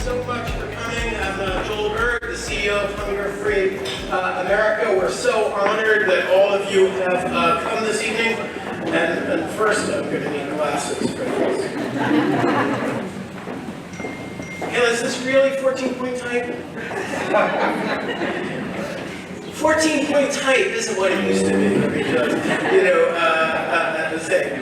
so much for coming. I'm Joel Berg, the CEO of Hunger Free America. We're so honored that all of you have come this evening. And first, I'm going to need glasses for this. Hell, is this really 14-point type? 14-point type isn't what it used to be. You know, say.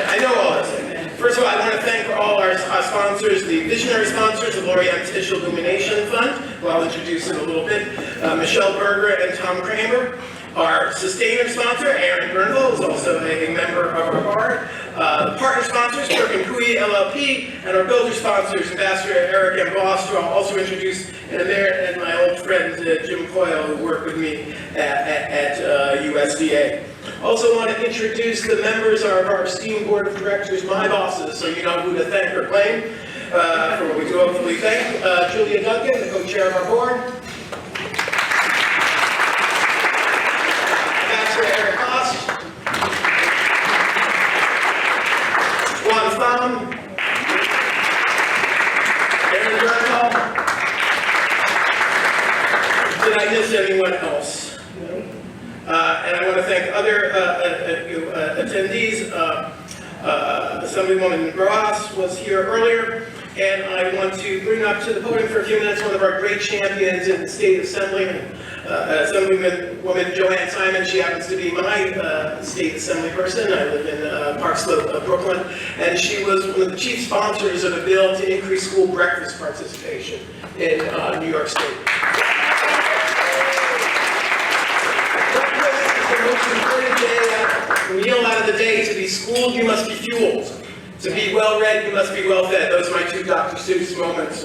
I know all this. First of all, I want to thank all our sponsors, the visionary sponsors, the Laurie and Tisch Illumination Fund, who I'll introduce in a little bit, Michelle Berger and Tom Kramer. Our sustainer sponsor, Aaron Bernville, is also a member of our board. Partner sponsors, Kirk and Kui LLP, and our builder sponsors, Ambassador Eric and Boss, who I'll also introduce in a minute, and my old friend Jim Coyle, who worked with me at USDA. Also want to introduce the members of our esteemed board of directors, my bosses, so you know who to thank or claim for what we do hopefully thank. Julia Duncan, the co-chair of our board. Did I miss anyone else? And I want to thank other attendees. Assemblywoman Ross was here earlier, and I want to bring up to the podium for a few minutes one of our great champions in the state assembly, Assemblywoman Joanne Simon. She happens to be my state assembly person. I live in Park Slope, Brooklyn, and she was one of the chief sponsors of a bill to increase school breakfast participation in New York State. Breakfast is the most important meal out of the day. To be schooled, you must be fueled. To be well-read, you must be well-fed. Those are my two Dr. Seuss moments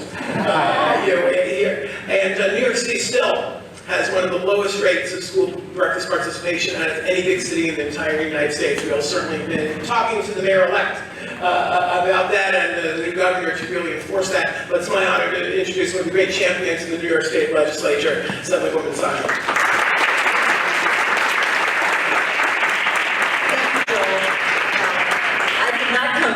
here. And New York City still has one of the lowest rates of school breakfast participation out of any big city in the entire United States. We've certainly been talking to the mayor-elect about that and the new governor to really enforce that. But it's my honor to introduce one of the great champions in the New York State legislature, Assemblywoman Simon.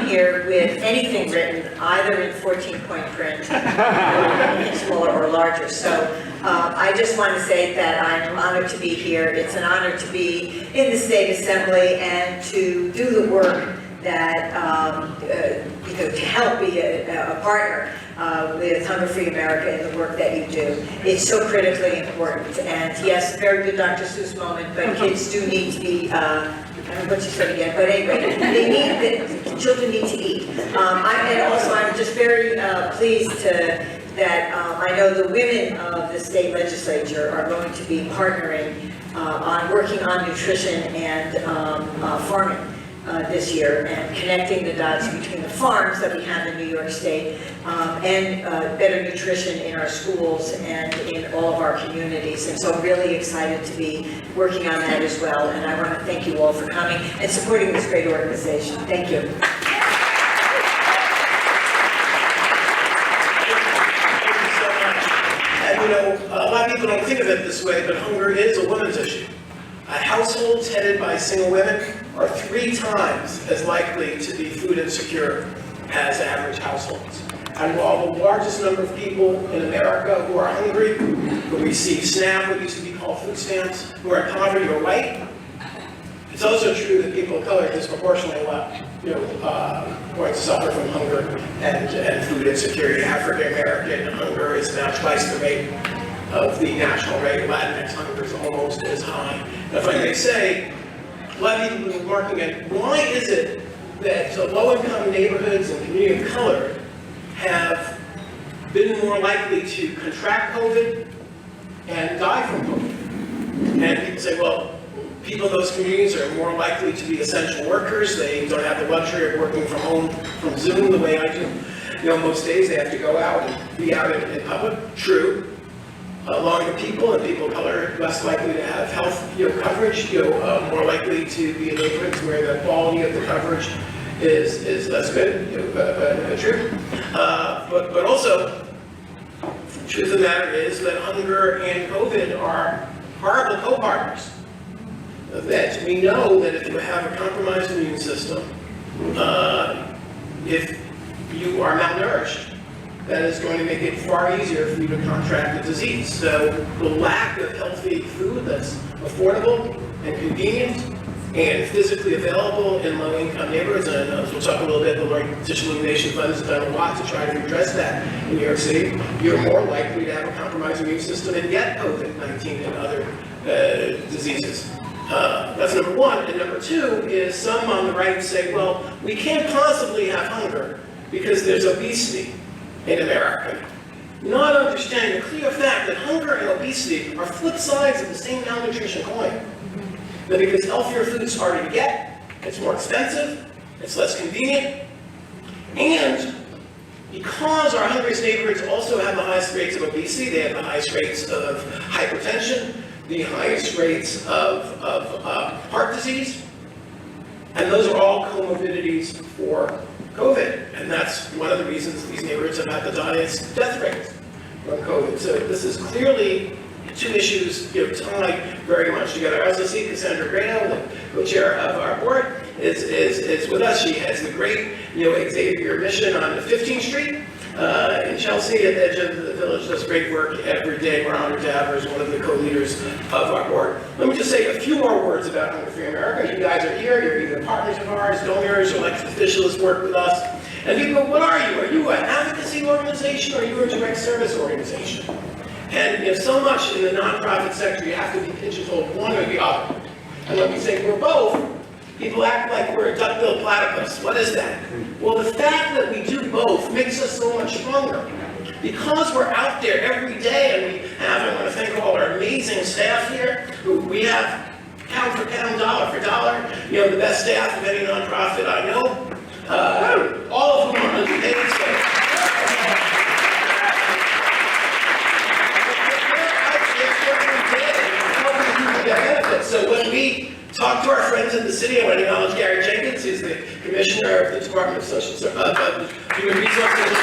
Here with anything written, either in 14-point print or smaller or larger. So I just want to say that I'm honored to be here. It's an honor to be in the State Assembly and to do the work that, to help be a partner with Hunger Free America in the work that you do. It's so critically important. And yes, very good Dr. Seuss moment, but kids do need to be I don't know what you said again, but anyway, children need to eat. And also, I'm just very pleased that I know the women of the state legislature are going to be partnering on working on nutrition and farming this year, and connecting the dots between the farms that we have in New York State and better nutrition in our schools and in all of our communities. And so I'm really excited to be working on that as well. And I want to thank you all for coming and supporting this great organization. Thank you. Thank you so much. And you know, a lot of people don't think of it this way, but hunger is a women's issue. Households headed by single women are 3 times as likely to be food insecure as average households. And while the largest number of people in America who are hungry, who receive SNAP, what used to be called food stamps, who are in poverty are white, it's also true that people of color disproportionately going to suffer from hunger and food insecurity. African American hunger is now twice the rate of the national rate. Latinx hunger is almost as high. And if I may say, a lot of people have been marking at why is it that low-income neighborhoods and community of color have been more likely to contract COVID and die from COVID? And people say, well, people in those communities are more likely to be essential workers. They don't have the luxury of working from home, from Zoom, the way I do. You know, most days they have to go out and be out in public. True. Low-income people and people of color are less likely to have health coverage, more likely to be in neighborhoods where the quality of the coverage is less good, true. But also, truth of the matter is that hunger and COVID are horrible co-partners. That we know that if you have a compromised immune system, if you are malnourished, that is going to make it far easier for you to contract the disease. So the lack of healthy food that's affordable and convenient and physically available in low-income neighborhoods, and we'll talk a little bit, the Lori Tisch Illumination Fund has done a lot to try to address that in New York City. You're more likely to have a compromised immune system and get COVID-19 and other diseases. That's number one. And number two is some on the right say, well, we can't possibly have hunger because there's obesity in America. Not understanding the clear fact that hunger and obesity are flip sides of the same malnutrition coin. That because healthier food is harder to get, it's more expensive, it's less convenient, and because our hungriest neighborhoods also have the highest rates of obesity, they have the highest rates of hypertension, the highest rates of heart disease, and those are all comorbidities for COVID, and that's one of the reasons these neighborhoods have had the highest death rates from COVID. So this is clearly two issues tied very much together. I also see Cassandra Grano, the co-chair of our board, is with us. She has the great Xavier mission on 15th Street in Chelsea at the edge of the village. Does great work every day. We're honored to have her as one of the co-leaders of our board. Let me just say a few more words about Hunger Free America. You guys are here. You're either partners of ours, donors, or elected officials work with us. And people go, what are you? Are you an advocacy organization or are you a direct service organization? And so much in the nonprofit sector, you have to be pigeonholed one or the other. And when we say we're both, people act like we're a duck-billed platypus. What is that? Well, the fact that we do both makes us so much stronger. Because we're out there every day, and we have, I want to thank all our amazing staff here, who we have pound for pound, dollar for dollar, the best staff of any nonprofit I know, all of whom are underpaid. So when we talk to our friends in the city, I want to acknowledge Gary Jenkins, who's the commissioner of the Department of Human Resources.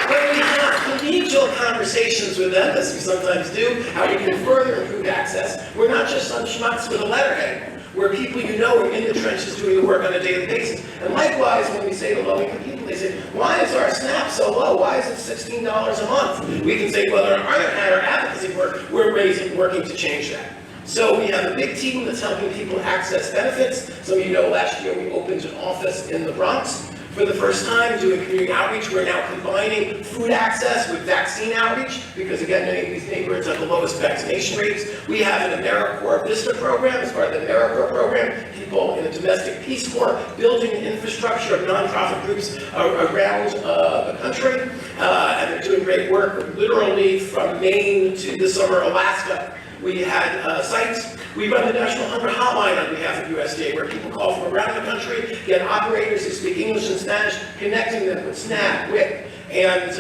When we have collegial conversations with them, as we sometimes do, how you can further improve access, we're not just some schmucks with a letterhead. We're people are in the trenches doing the work on a daily basis. And likewise, when we say to low-income people, they say, why is our SNAP so low? Why is it $16 a month? We can say, well, in our advocacy work, we're working to change that. So we have a big team that's helping people access benefits. Some of you know last year we opened an office in the Bronx for the first time, doing community outreach. We're now combining food access with vaccine outreach because, again, many of these neighborhoods have the lowest vaccination rates. We have an AmeriCorps Vista program as part of the AmeriCorps program. People in the domestic Peace Corps building an infrastructure of nonprofit groups around the country, and they're doing great work, literally from Maine to this summer, Alaska. We had sites. We run the National Hunger Hotline on behalf of USDA, where people call from around the country, get operators who speak English and Spanish, connecting them with SNAP, WIC, and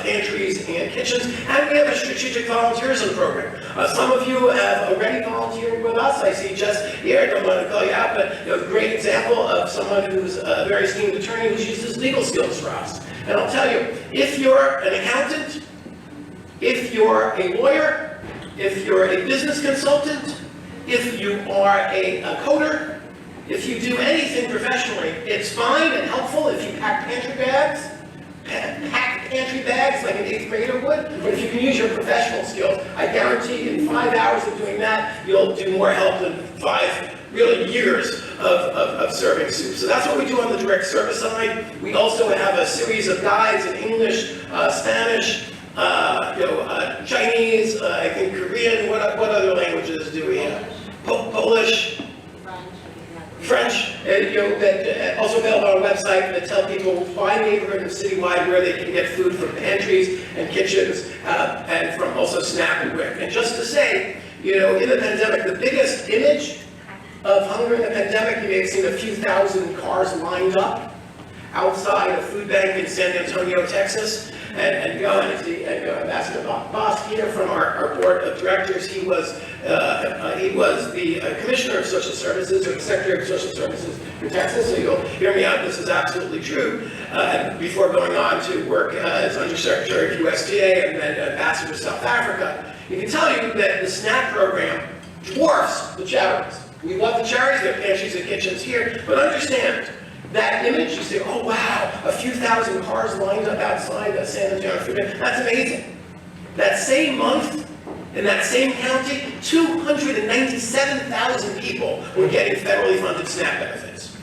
pantries and kitchens. And we have a strategic volunteerism program. Some of you have already volunteered with us. I see Jess here. I don't want to call you out, but a great example of someone who's a very esteemed attorney who's used his legal skills for us. And I'll tell you, if you're an accountant, if you're a lawyer, if you're a business consultant, if you are a coder, if you do anything professionally, it's fine and helpful if you pack pantry bags like an 8th grader would, but if you can use your professional skills, I guarantee in 5 hours of doing that, you'll do more help than 5 really years of serving soup. So that's what we do on the direct service side. We also have a series of guides in English, Spanish, Chinese, I think Korean, what other languages do we have? Polish, French, that also available on our website that tell people by neighborhood and citywide where they can get food from pantries and kitchens, and from also SNAP and WIC. And just to say, in the pandemic, the biggest image of hunger in the pandemic, you may have seen a few thousand cars lined up outside a food bank in San Antonio, Texas. And Ambassador Boss here from our board of directors, he was the Commissioner of Social Services, or the Secretary of Social Services for Texas, so you'll hear me out, this is absolutely true. before going on to work as Undersecretary of USDA and then Ambassador to South Africa, he can tell you that the SNAP program dwarfs the charities. We love the charities, there are pantries and kitchens here, but understand, that image, you say, oh wow, a few thousand cars lined up outside the San Antonio Food Bank, that's amazing. That same month, in that same county, 297,000 people were getting federally funded SNAP benefits,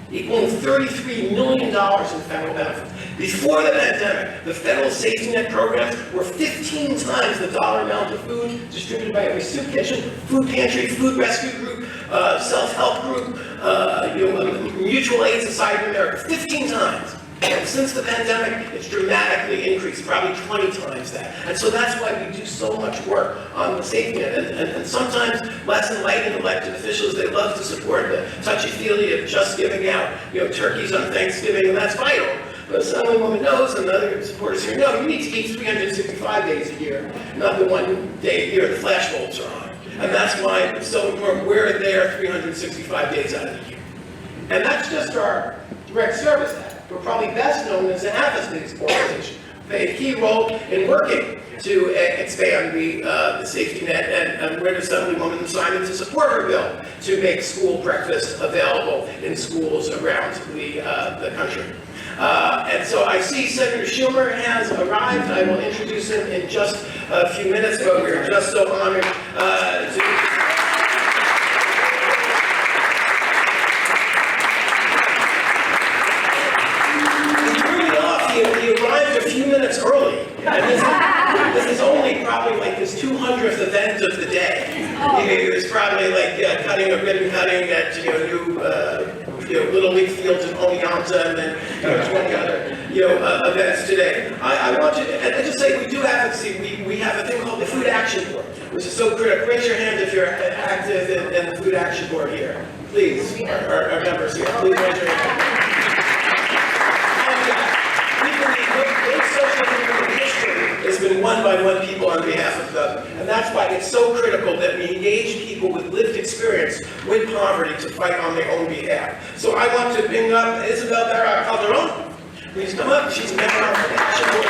equaling $33 million in federal benefits. Before the pandemic, the federal safety net programs were 15 times the dollar amount of food distributed by every soup kitchen, food pantry, food rescue group, self-help group, mutual aid society in America, 15 times. And since the pandemic, it's dramatically increased, probably 20 times that. And so that's why we do so much work on the safety net. And sometimes less enlightened elected officials, they love to support the touchy-feely of just giving out, turkeys on Thanksgiving, and that's vital. But Assembly Woman knows, and the other supporters here know, you need to eat 365 days a year, not the one day a year the flashbulbs are on. And that's why it's so important we're there 365 days out of the year. And that's just our direct service act. We're probably best known as an advocacy organization. Played a key role in working to expand the safety net, and we're an Assemblywoman Simon to support her bill to make school breakfast available in schools around the country. And so I see Senator Schumer has arrived. I will introduce him in just a few minutes, but we're just so honored to... He arrived a few minutes early, and this is only probably like his 200th event of the day. He was probably like cutting a ribbon cutting at Little League fields in Oneonta, and then 20 other events today. I want to just say we do advocacy. We have a thing called the Food Action Board, which is so critical. Raise your hand if you're active in the Food Action Board here, please. Our members here, please raise your hand. It's been won by one people on behalf of them. And that's why it's so critical that we engage people with lived experience with poverty to fight on their own behalf. So I want to bring up Isabel Vera-Calderon. Please come up. She's a member of the Action Board.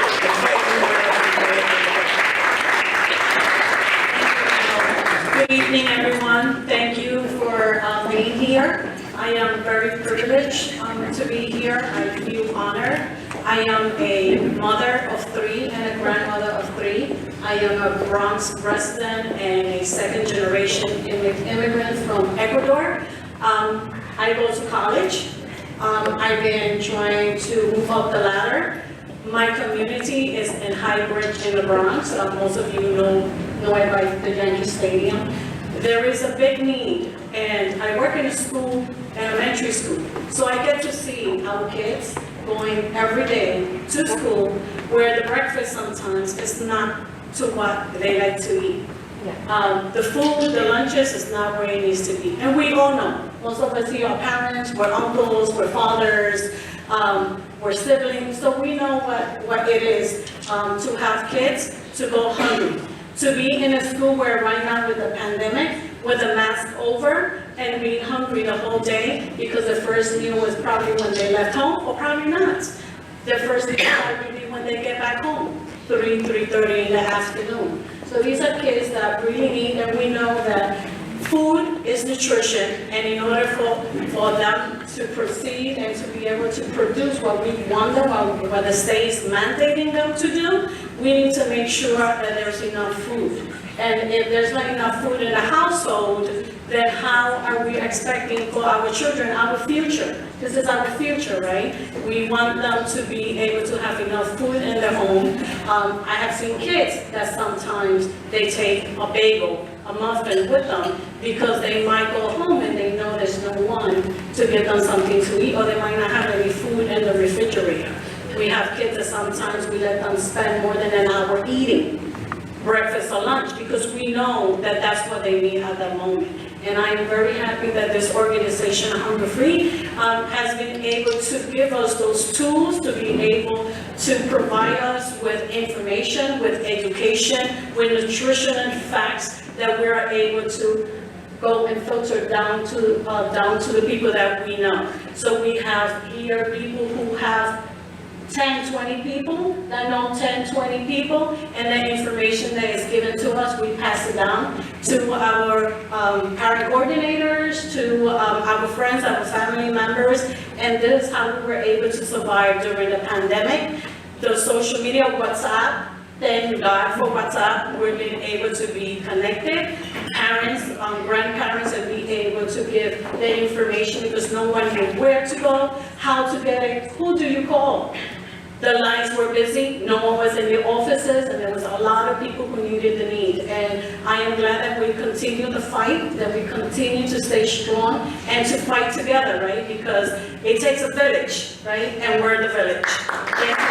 Good evening, everyone. Thank you for being here. I am very privileged to be here. I feel honored. I am a mother of 3 and a grandmother of 3. I am a Bronx resident and a second-generation immigrant from Ecuador. I go to college. I've been trying to move up the ladder. My community is in High Bridge in the Bronx. Most of you know it by the Yankee Stadium. There is a big need, and I work in a school, elementary school, so I get to see our kids going every day to school, where the breakfast sometimes is not to what they like to eat. The food, the lunches is not where it needs to be. And we all know, most of us here are parents, we're uncles, we're fathers, we're siblings, so we know what it is to have kids to go hungry. To be in a school where right now with the pandemic, with the mask over, and being hungry the whole day because the first meal was probably when they left home, or probably not. Their first meal probably be when they get back home, 3:30 in the afternoon. So these are kids that really need, and we know that food is nutrition, and in order for them to proceed and to be able to produce what we want them, what the state is mandating them to do, we need to make sure that there's enough food. And if there's not enough food in the household, then how are we expecting for our children, our future? This is our future, right? We want them to be able to have enough food in their home. I have seen kids that sometimes they take a bagel, a muffin with them because they might go home and they know there's no one to get them something to eat, or they might not have any food in the refrigerator. We have kids that sometimes we let them spend more than an hour eating breakfast or lunch because we know that that's what they need at that moment. And I'm very happy that this organization, Hunger Free, has been able to give us those tools to be able to provide us with information, with education, with nutrition and facts that we are able to go and filter down to the people that we know. So we have here people who have 10, 20 people that know 10, 20 people, and the information that is given to us, we pass it down to our parent coordinators, to our friends, our family members, and this is how we were able to survive during the pandemic. The social media, WhatsApp, thank God for WhatsApp, we've been able to be connected. Parents, grandparents have been able to give the information because no one knew where to go, how to get it, who do you call? The lines were busy, no one was in the offices, and there was a lot of people who needed the need. And I am glad that we continue the fight, that we continue to stay strong and to fight together, right? Because it takes a village, right? And we're the village. Thank you.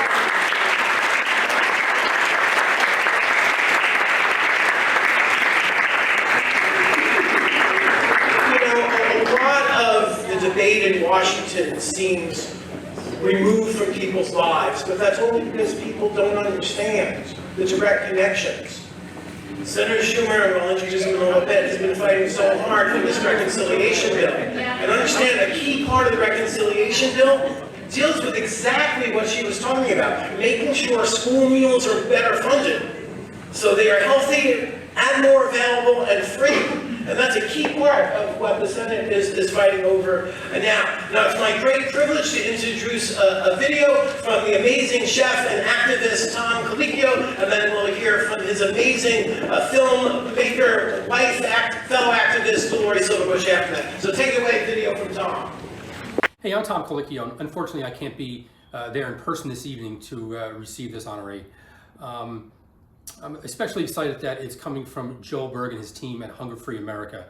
Debate in Washington seems removed from people's lives, but that's only because people don't understand the direct connections. Senator Schumer, and I'll introduce him in a little bit, has been fighting so hard for this reconciliation bill. And understand a key part of the reconciliation bill deals with exactly what she was talking about, making sure school meals are better funded, so they are healthy and more available and free. And that's a key part of what the Senate is fighting over now. Now, it's my great privilege to introduce a video from the amazing chef and activist Tom Colicchio, and then we'll hear from his amazing filmmaker, wife, fellow activist Lori Silverbush after that. So take it away, video from Tom. Hey, I'm Tom Colicchio. Unfortunately, I can't be there in person this evening to receive this honoree. I'm especially excited that it's coming from Joel Berg and his team at Hunger Free America.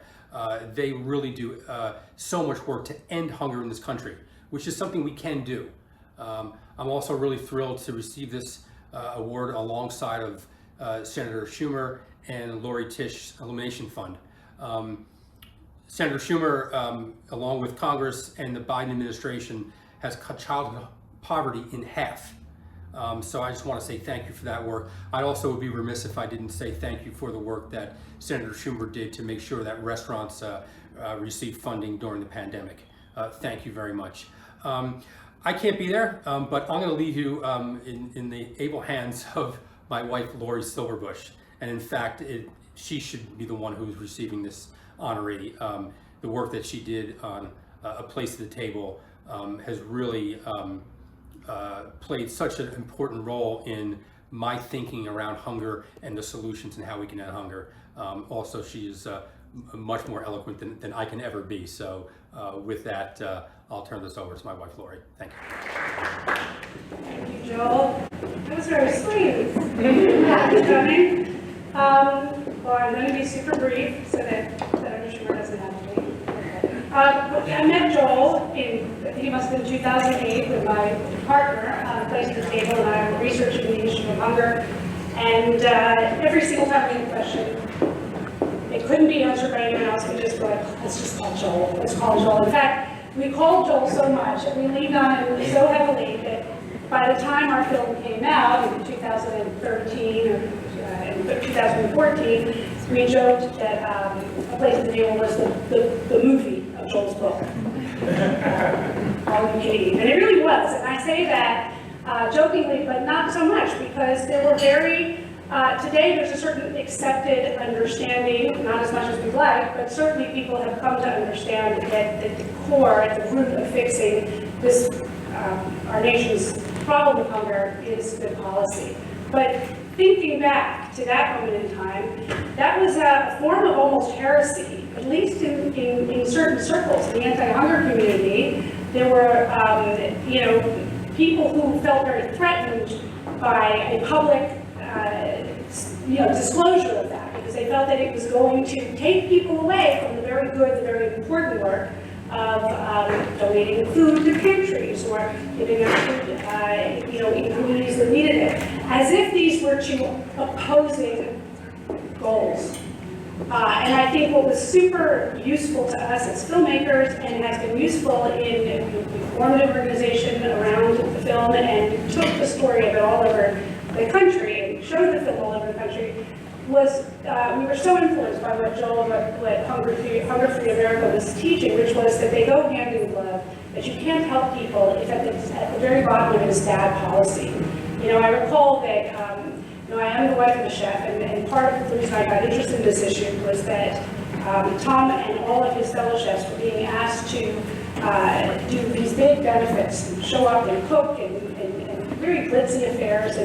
They really do so much work to end hunger in this country, which is something we can do. I'm also really thrilled to receive this award alongside of Senator Schumer and Laurie Tisch Illumination Fund. Senator Schumer, along with Congress and the Biden administration, has cut childhood poverty in half. So I just want to say thank you for that work. I also would be remiss if I didn't say thank you for the work that Senator Schumer did to make sure that restaurants receive funding during the pandemic. Thank you very much. I can't be there, but I'm going to leave you in the able hands of my wife, Lori Silverbush. And in fact, she should be the one who's receiving this honoree. The work that she did on A Place at the Table has really played such an important role in my thinking around hunger and the solutions and how we can end hunger. Also, she is much more eloquent than I can ever be. So with that, I'll turn this over to my wife, Laurie. Thank you. Thank you, Joel. That was very sweet. That was coming. Well, I'm going to be super brief so that Senator Schumer doesn't have to leave. I met Joel I think it must have been 2008 with my partner, Place at the Table, and I was researching the issue of hunger. And every single time we had a question, it couldn't be answered by anyone else. We just go, let's just call Joel. Let's call Joel. In fact, we called Joel so much and we leaned on him so heavily that by the time our film came out in 2013 or 2014, we joked that A Place at the Table was the movie of Joel's book. All you can eat. And it really was. And I say that jokingly, but not so much, because there were today there's a certain accepted understanding, not as much as we'd like, but certainly people have come to understand that at the core, at the root of fixing this, our nation's problem of hunger is good policy. But thinking back to that moment in time, that was a form of almost heresy, at least in certain circles. In the anti-hunger community, there were people who felt very threatened by a public disclosure of that, because they felt that it was going to take people away from the very good, the very important work of donating food to countries or giving out food in communities that needed it, as if these were two opposing goals. And I think what was super useful to us as filmmakers, and has been useful in we formed an organization around the film and took the story of it all over the country and showed the film all over the country, was, we were so influenced by what Joel, what Hunger Free America was teaching, which was that they go hand in glove, that you can't help people if at the very bottom of it is bad policy. You know, I recall that, you know, I am the wife of a chef, and part of the reason I got interested in this issue was that Tom and all of his fellow chefs were being asked to do these big benefits, show up and cook and very glitzy affairs.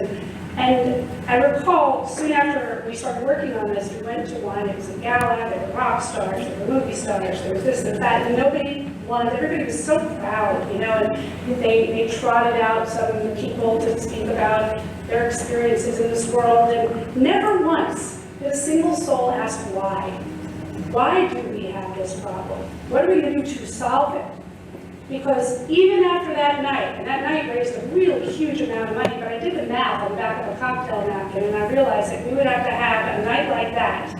And I recall soon after we started working on this, we went to one, it was a gala, there were rock stars, there were movie stars, there was this and that, and everybody was so proud, you know, and they trotted out some people to speak about their experiences in this world, and never once did a single soul ask why. Why do we have this problem? What are we going to do to solve it? Because even after that night, and that night raised a really huge amount of money, but I did the math on the back of a cocktail napkin, and I realized that we would have to have a night like that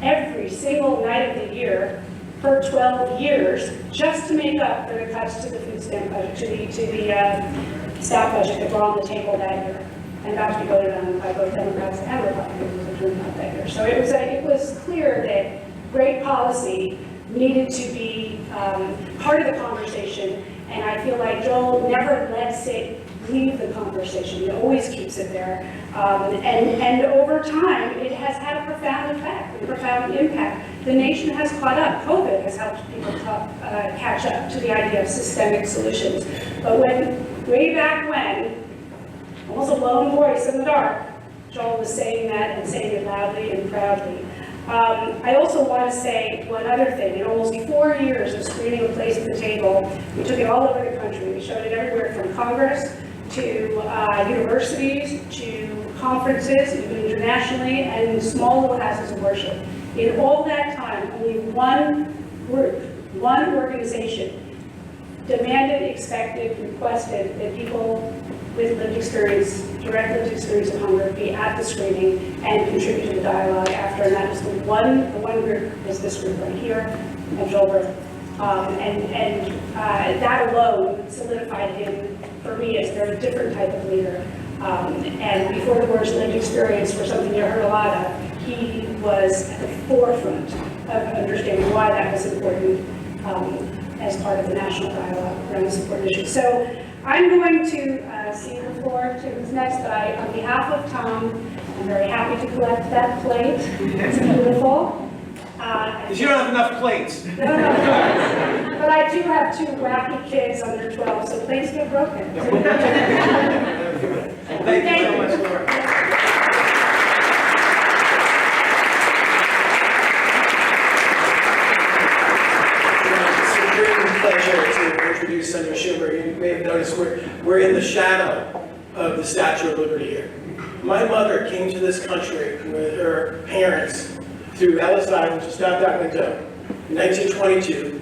every single night of the year for 12 years just to make up for the cuts to the food stamp budget, to the staff budget that were on the table that year, and about to be voted on by both Democrats and Republicans that year. So it was clear that great policy needed to be part of the conversation, and I feel like Joel never lets it leave the conversation. He always keeps it there, and over time, it has had a profound effect, a profound impact. The nation has caught up. COVID has helped people catch up to the idea of systemic solutions. But way back when, almost a lone voice in the dark, Joel was saying that and saying it loudly and proudly. I also want to say one other thing. In almost 4 years of screening A Place at the Table, we took it all over the country. We showed it everywhere from Congress to universities to conferences, even internationally, and small little houses of worship. In all that time, only one group, one organization demanded, expected, requested that people with lived experience, direct lived experience of hunger, be at the screening and contribute to the dialogue after, and that was the one group is this group right here, and Joel Berg. That alone solidified him, for me, as a very different type of leader. And before the words lived experience were something you heard a lot of, he was at the forefront of understanding why that was important as part of the national dialogue around this important issue. So I'm going to cede the floor to who's next, but on behalf of Tom, I'm very happy to collect that plate. It's beautiful. Because you don't have enough plates. No. But I do have 2 wacky kids under 12, so plates get broken. Thank you so much, Laura. Pleasure to introduce Senator Schumer. You may have noticed we're in the shadow of the Statue of Liberty here. My mother came to this country with her parents through Ellis Island, just out that window, in 1922,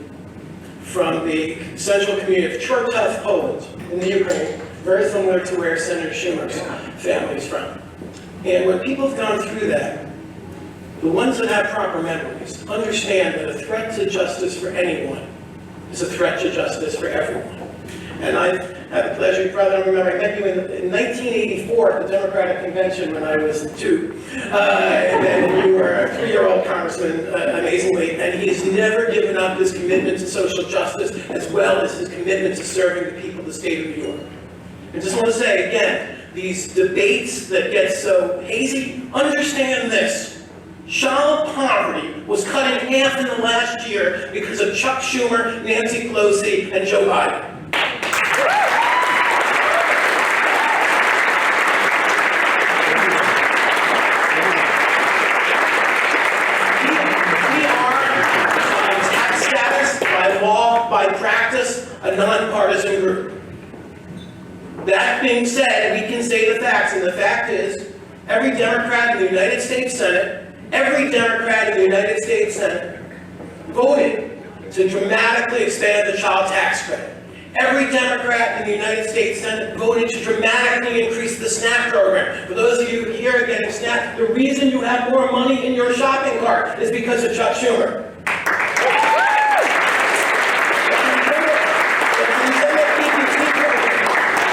from the central community of Chortów, Poland, in the Ukraine, very similar to where Senator Schumer's family is from. And when people have gone through that, the ones that have proper memories understand that a threat to justice for anyone is a threat to justice for everyone. And I had the pleasure, you probably don't remember, I met you in 1984 at the Democratic Convention when I was 2. And you were a 3-year-old congressman, amazingly, and he has never given up his commitment to social justice as well as his commitment to serving the people of the state of New York. I just want to say, again, these debates that get so hazy, understand this. Child poverty was cut in half in the last year because of Chuck Schumer, Nancy Pelosi, and Joe Biden. We are, by tax status, by law, by practice, a nonpartisan group. That being said, we can say the facts, and the fact is, every Democrat in the United States Senate voted to dramatically expand the child tax credit. Every Democrat in the United States Senate voted to dramatically increase the SNAP program. For those of you here getting SNAP, the reason you have more money in your shopping cart is because of Chuck Schumer.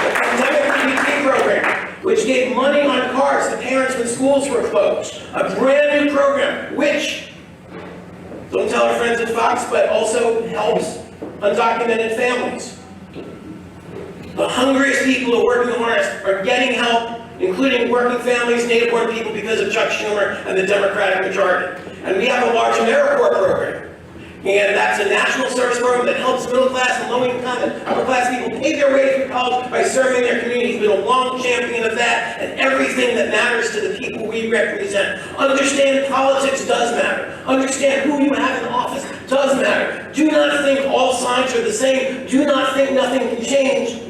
The pandemic PPP program, which gave money on cars to parents when schools were closed. a brand new program, which, don't tell our friends at Fox, but also helps undocumented families. The hungriest people who are working the hardest are getting help, including working families, native-born people, because of Chuck Schumer and the Democratic majority. And we have a large AmeriCorps program. And that's a national service program that helps middle-class and low-income and upper-class people pay their way through college by serving their community. He's been a long champion of that, and everything that matters to the people we represent. Understand politics does matter. Understand who you have in office does matter. Do not think all sides are the same. Do not think nothing can change.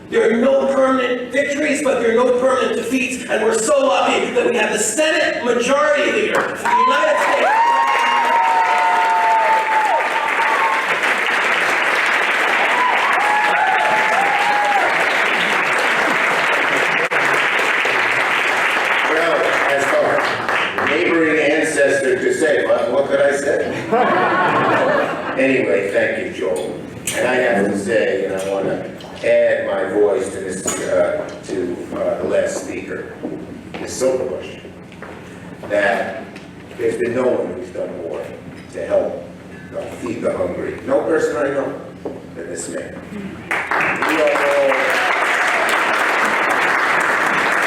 There are no permanent victories, but there are no permanent defeats, and we're so lucky that we have the Senate Majority Leader for the United States. To say, but what could I say? Anyway, thank you, Joel. And I have to say, and I want to add my voice to the last speaker, Ms. Silverbush, that there's been no one who's done more to help feed the hungry. No person I know than this man.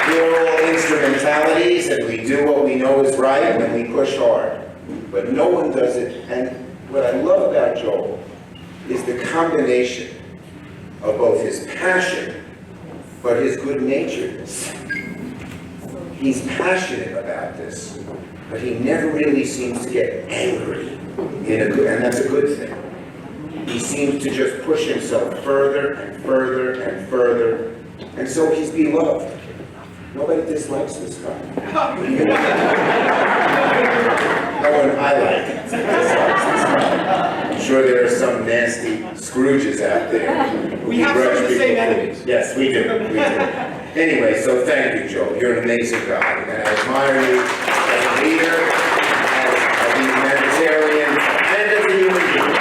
We're all instrumentalities, and we do what we know is right, and we push hard. But no one does it. And what I love about Joel is the combination of both his passion, but his good-naturedness. He's passionate about this, but he never really seems to get angry, and that's a good thing. He seems to just push himself further and further and further, and so he's beloved. Nobody dislikes this guy. No one I like dislikes this guy. I'm sure there are some nasty Scrooges out there. We have some of the same enemies. Yes, we do. We do. Anyway, so thank you, Joel. You're an amazing guy, and I admire you as a leader, as a humanitarian, and as a human being.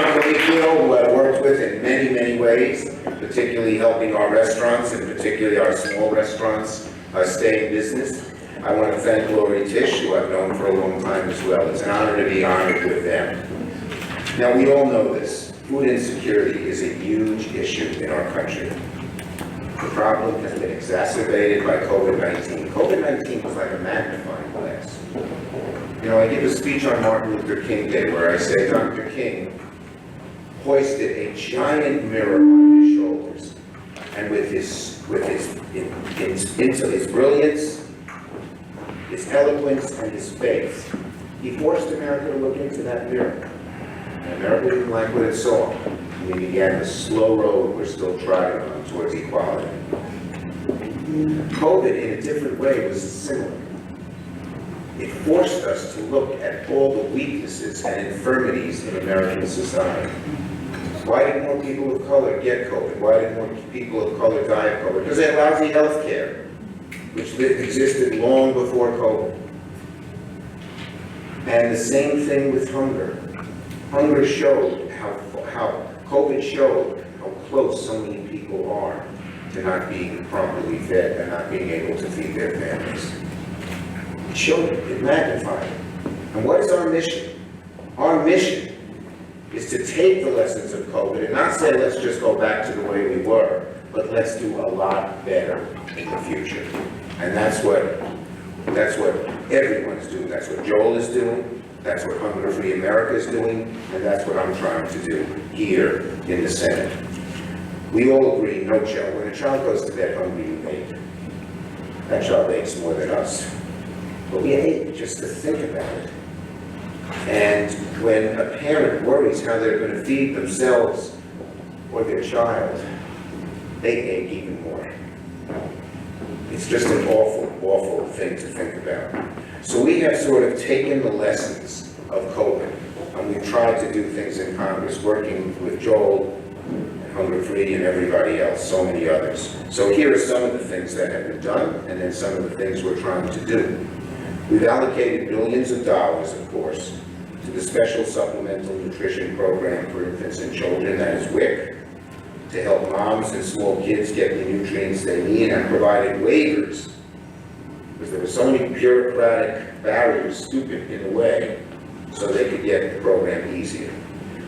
Colicchio, who I've worked with in many, many ways, particularly helping our restaurants, and particularly our small restaurants, stay in business. I want to thank Lori Tisch, who I've known for a long time as well. It's an honor to be honored with them. Now, we all know this. Food insecurity is a huge issue in our country. The problem has been exacerbated by COVID-19. COVID-19 was like a magnifying glass. You know, I give a speech on Martin Luther King Day where I say Dr. King hoisted a giant mirror on his shoulders, and with his brilliance, his eloquence, and his faith, he forced America to look into that mirror. And America didn't like what it saw. And we began the slow road we're still trotting on towards equality. COVID, in a different way, was similar. It forced us to look at all the weaknesses and infirmities in American society. Why did more people of color get COVID? Why did more people of color die of COVID? Because they had lousy health care, which existed long before COVID. And the same thing with hunger. Hunger showed how COVID showed how close so many people are to not being properly fed and not being able to feed their families. It showed it, it magnified it. And what is our mission? Our mission is to take the lessons of COVID and not say, let's just go back to the way we were, but let's do a lot better in the future. And that's what everyone's doing. That's what Joel is doing. That's what Hunger Free America is doing. And that's what I'm trying to do here in the Senate. We all agree, no child. When a child goes to bed hungry, you ate. That child aches more than us. But we ate just to think about it. And when a parent worries how they're going to feed themselves or their child, they ache even more. It's just an awful, awful thing to think about. So we have sort of taken the lessons of COVID, and we've tried to do things in Congress, working with Joel, and Hunger Free, and everybody else, so many others. So here are some of the things that have been done, and then some of the things we're trying to do. We've allocated billions of dollars, of course, to the Special Supplemental Nutrition Program for Infants and Children, that is WIC. to help moms and small kids get the nutrients they need, and provided waivers, because there were so many bureaucratic barriers, stupid in a way, so they could get the program easier.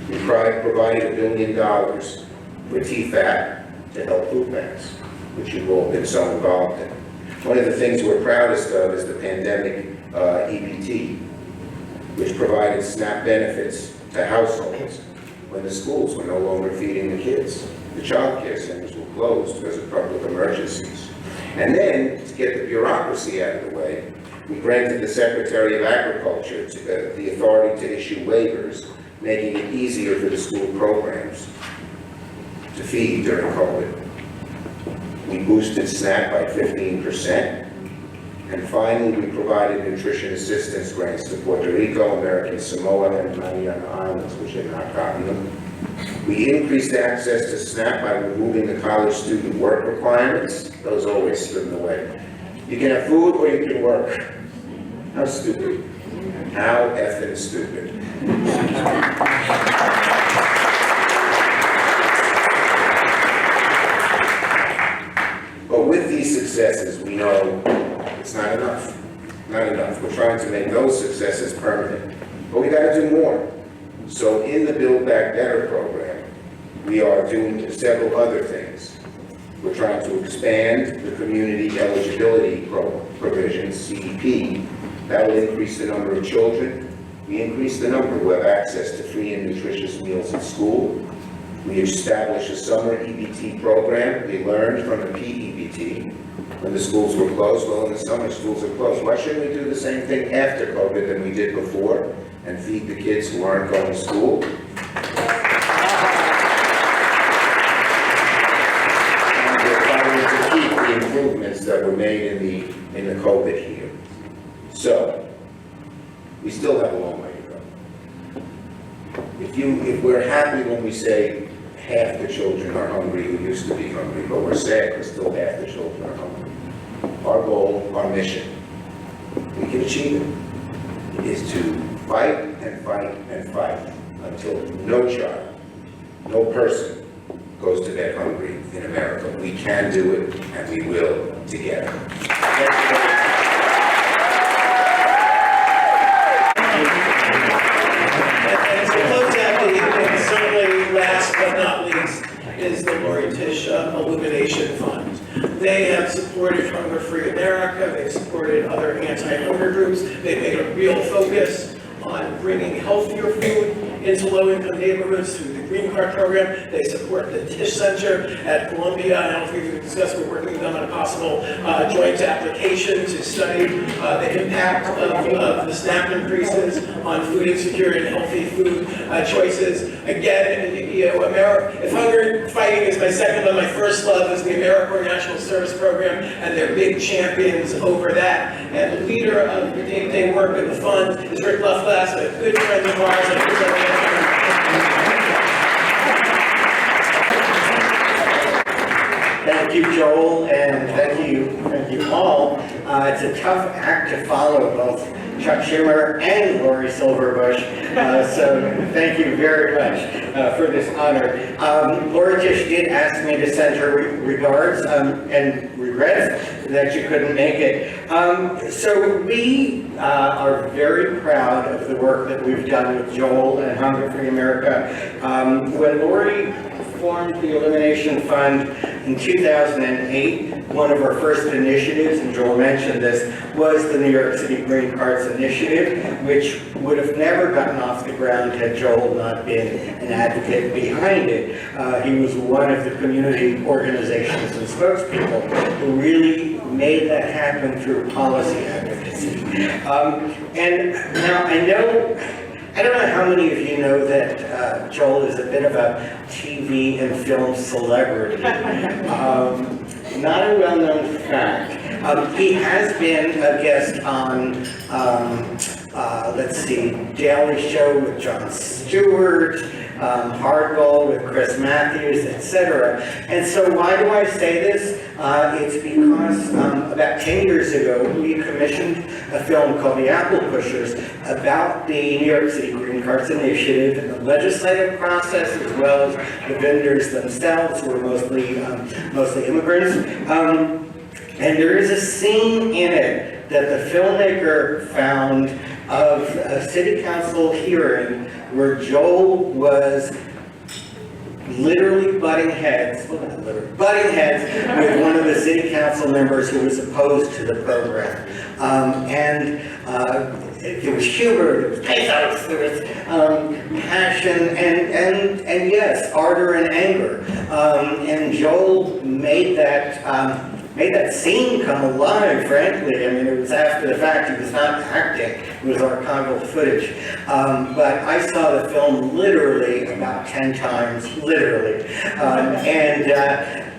We provided $1 billion for TFAP to help food banks, which you've all been so involved in. One of the things we're proudest of is the pandemic EBT, which provided SNAP benefits to households when the schools were no longer feeding the kids. The child care centers were closed because of public emergencies. And then, to get the bureaucracy out of the way, we granted the Secretary of Agriculture the authority to issue waivers, making it easier for the school programs to feed during COVID. We boosted SNAP by 15%. And finally, we provided nutrition assistance grants to Puerto Rico, American Samoa, and many other islands which had not gotten them. We increased access to SNAP by removing the college student work requirements. Those always stood in the way. You can have food or you can work. How stupid. How effing stupid. But with these successes, we know it's not enough. Not enough. We're trying to make those successes permanent. But we got to do more. So in the Build Back Better program, we are doing several other things. We're trying to expand the community eligibility provision, CEP. That will increase the number of children. We increase the number who have access to free and nutritious meals at school. We established a summer EBT program. We learned from the PEBT when the schools were closed. Well, in the summer, schools are closed. Why shouldn't we do the same thing after COVID than we did before and feed the kids who aren't going to school? And we're trying to keep the improvements that were made in the COVID year. So, we still have a long way to go. If we're happy when we say half the children are hungry who used to be hungry, but we're sad because still half the children are hungry. Our goal, our mission, we can achieve it, is to fight and fight and fight until no child, no person goes to bed hungry in America. We can do it, and we will together. Thank you very much. And to close out the evening, certainly last but not least, is the Lori Tisch Illumination Fund. They have supported Hunger Free America, they've supported other anti-hunger groups, they've made a real focus on bringing healthier food into low-income neighborhoods through the Green Card program. They support the Tisch Center at Columbia. I don't know if we've discussed, we're working with them on a possible joint application to study the impact of the SNAP increases on food insecurity and healthy food choices. Again, you know, if hunger fighting is my second love, my first love is the AmeriCorps National Service Program, and they're big champions over that. And the leader of the day-to-day work of the fund is Rick Luftglass, a good friend of ours. And Thank you, Joel, and thank you all. It's a tough act to follow, both Chuck Schumer and Lori Silverbush, so thank you very much for this honor. Lori Tisch did ask me to send her regards and regrets that you couldn't make it. So we are very proud of the work that we've done with Joel and Hunger Free America. When Lori formed the Illumination Fund in 2008, one of our first initiatives, and Joel mentioned this, was the New York City Green Cards Initiative, which would have never gotten off the ground had Joel not been an advocate behind it. He was one of the community organizations and spokespeople who really made that happen through policy advocacy. And now I don't know how many of you know that Joel is a bit of a TV and film celebrity. Not a well-known fact. He has been a guest on, let's see, Daily Show with Jon Stewart, Hardball with Chris Matthews, etc. And so why do I say this? It's because about 10 years ago, we commissioned a film called The Apple Pushers about the New York City Green Cards Initiative and the legislative process, as well as the vendors themselves, who were mostly immigrants. And there is a scene in it that the filmmaker found of a city council hearing where Joel was literally butting heads with one of the city council members who was opposed to the program. There was Schumer, there was pathos, there was passion, and yes, ardor and anger. And Joel made that scene come alive, frankly. I mean, it was after the fact. He was not acting. It was archival footage. But I saw the film literally about 10 times, literally.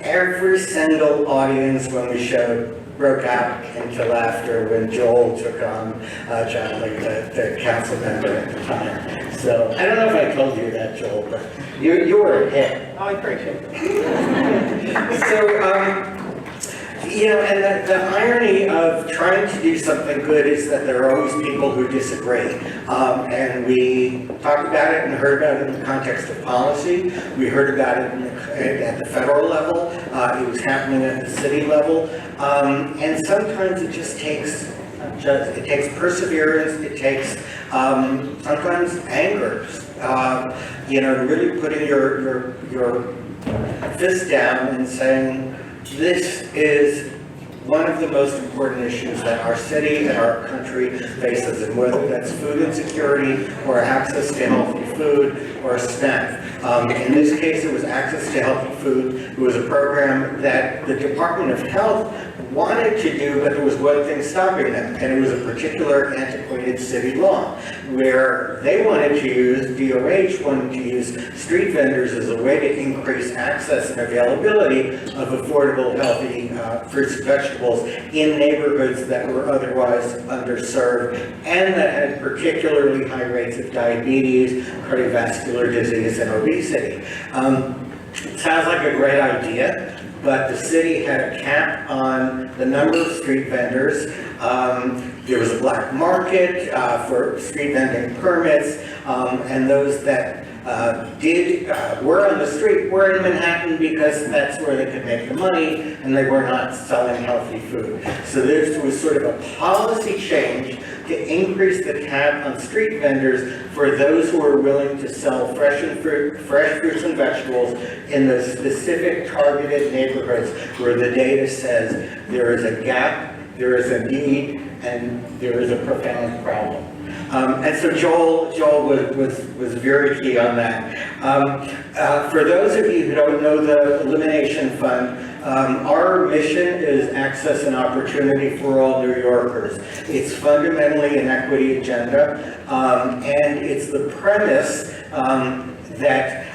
Every single audience when we showed broke out into laughter when Joel took on John Lee, the council member at the time. So I don't know if I told you that, Joel, but you were a hit. I appreciate it. So, and the irony of trying to do something good is that there are always people who disagree. And we talked about it and heard about it in the context of policy. We heard about it at the federal level. It was happening at the city level. And sometimes it just takes perseverance. It takes sometimes anger. Really putting your fist down and saying, this is one of the most important issues that our city and our country faces, and whether that's food insecurity or access to healthy food or a snack. In this case, it was access to healthy food. It was a program that the Department of Health wanted to do, but there was one thing stopping them, and it was a particular antiquated city law, where they wanted to use, DOH wanted to use street vendors as a way to increase access and availability of affordable, healthy fruits and vegetables in neighborhoods that were otherwise underserved, and that had particularly high rates of diabetes, cardiovascular disease, and obesity. Sounds like a great idea, but the city had a cap on the number of street vendors. There was a black market for street vending permits, and those that were on the street were in Manhattan because that's where they could make the money, and they were not selling healthy food. So this was sort of a policy change to increase the cap on street vendors for those who are willing to sell fresh fruits and vegetables in the specific targeted neighborhoods where the data says there is a gap, there is a need, and there is a profound problem. And so Joel was very key on that. For those of you who don't know the Illumination Fund, our mission is access and opportunity for all New Yorkers. It's fundamentally an equity agenda, and it's the premise that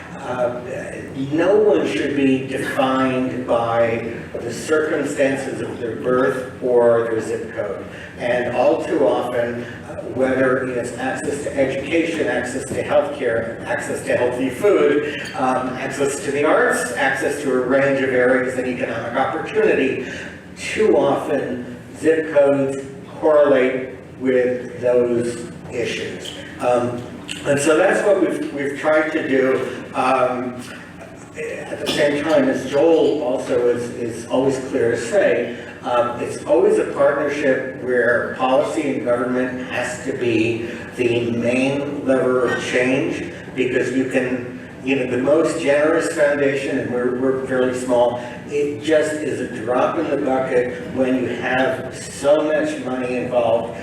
no one should be defined by the circumstances of their birth or their zip code. And all too often, whether it's access to education, access to healthcare, access to healthy food, access to the arts, access to a range of areas of economic opportunity, too often zip codes correlate with those issues. And so that's what we've tried to do. At the same time, as Joel also is always clear to say, it's always a partnership where policy and government has to be the main lever of change, because you can, the most generous foundation, and we're fairly small, it just is a drop in the bucket when you have so much money involved,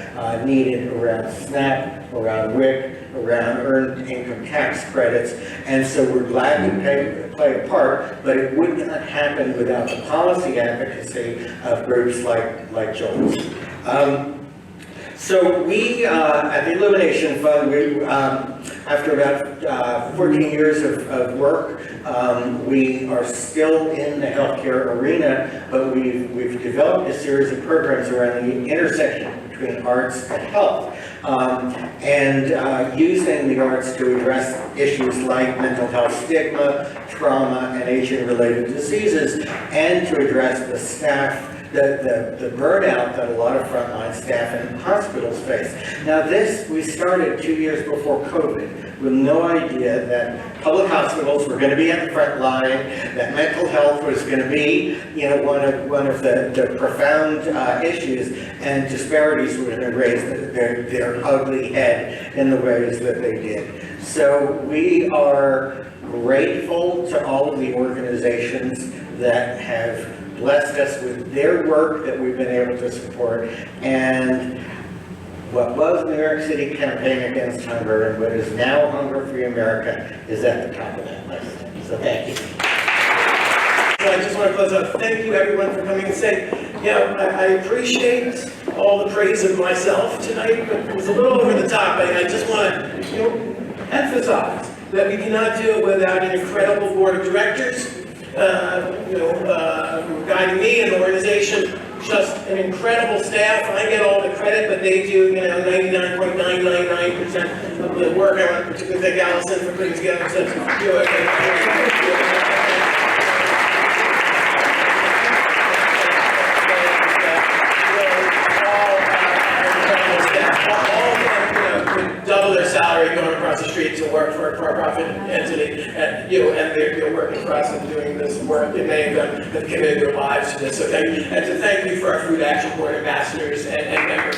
needed around SNAP, around WIC, around earned income tax credits. And so we're glad to play a part, but it would not happen without the policy advocacy of groups like Joel's. So we, at the Illumination Fund, after about 14 years of work, we are still in the healthcare arena, but we've developed a series of programs around the intersection between arts and health, and using the arts to address issues like mental health stigma, trauma, and aging-related diseases, and to address the staff, the burnout that a lot of frontline staff in hospitals face. Now this, we started 2 years before COVID with no idea that public hospitals were going to be at the front line, that mental health was going to be, you know, one of the profound issues, and disparities were going to raise their ugly head in the ways that they did. So we are grateful to all of the organizations that have blessed us with their work that we've been able to support, and what was New York City Campaign Against Hunger and what is now Hunger Free America is at the top of that list. So thank you. So I just want to close out. Thank you everyone for coming and saying, you know, I appreciate all the praise of myself tonight, but it was a little over the top. I just want to, you know, emphasize that we cannot do it without an incredible board of directors, guiding me and the organization, just an incredible staff. I get all the credit, but they do, you know, 99.999% of the work. I want to particularly thank Allison for putting together such double their salary going across the street to work for a for-profit entity, and they're working for us and doing this work, and many of them have committed their lives to this. So thank you, and to thank you for our Food Action Board ambassadors and members.